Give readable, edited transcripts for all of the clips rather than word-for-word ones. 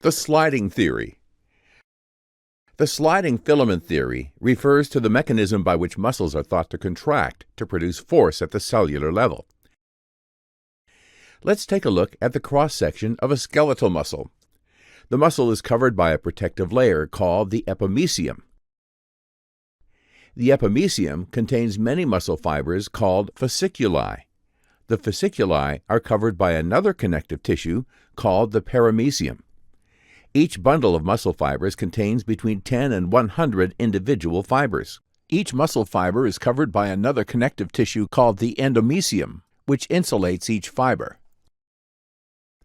The sliding theory. The sliding filament theory refers to the mechanism by which muscles are thought to contract to produce force at the cellular level. Let's take a look at the cross-section of a skeletal muscle. The muscle is covered by a protective layer called the epimysium. The epimysium contains many muscle fibers called fasciculi. The fasciculi are covered by another connective tissue called the perimysium. Each bundle of muscle fibers contains between 10 and 100 individual fibers. Each muscle fiber is covered by another connective tissue called the endomysium, which insulates each fiber.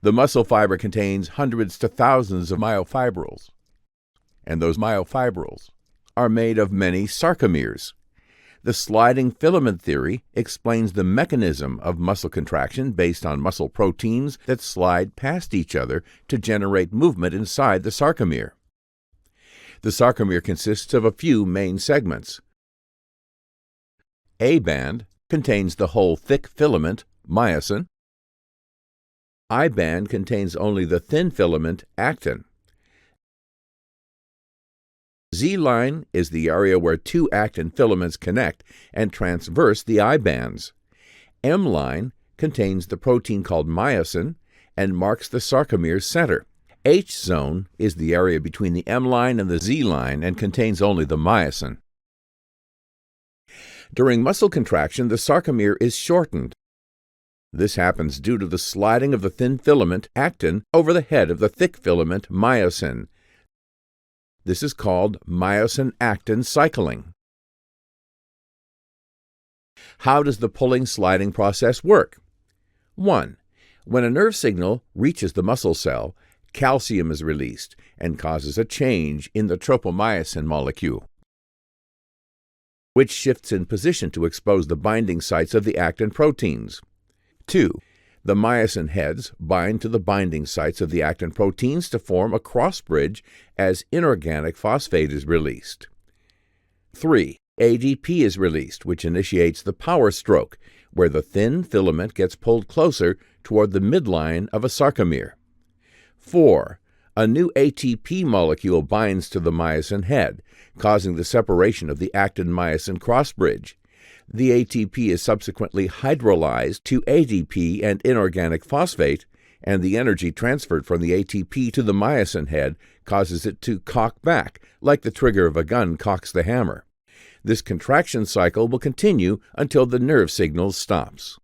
The muscle fiber contains hundreds to thousands of myofibrils, and those myofibrils are made of many sarcomeres. The sliding filament theory explains the mechanism of muscle contraction based on muscle proteins that slide past each other to generate movement inside the sarcomere. The sarcomere consists of a few main segments. A band contains the whole thick filament, myosin. I band contains only the thin filament, actin. Z-line is the area where two actin filaments connect and transverse the I bands. M-line contains the protein called myosin and marks the sarcomere's center. H-zone is the area between the M-line and the Z-line and contains only the myosin. During muscle contraction, the sarcomere is shortened. This happens due to the sliding of the thin filament, actin, over the head of the thick filament, myosin. This is called myosin-actin cycling. How does the pulling-sliding process work? 1. When a nerve signal reaches the muscle cell, calcium is released and causes a change in the tropomyosin molecule, which shifts in position to expose the binding sites of the actin proteins. 2. The myosin heads bind to the binding sites of the actin proteins to form a cross bridge as inorganic phosphate is released. 3. ADP is released, which initiates the power stroke, where the thin filament gets pulled closer toward the midline of a sarcomere. 4. A new ATP molecule binds to the myosin head, causing the separation of the actin-myosin cross bridge. The ATP is subsequently hydrolyzed to ADP and inorganic phosphate, and the energy transferred from the ATP to the myosin head causes it to cock back, like the trigger of a gun cocks the hammer. This contraction cycle will continue until the nerve signal stops.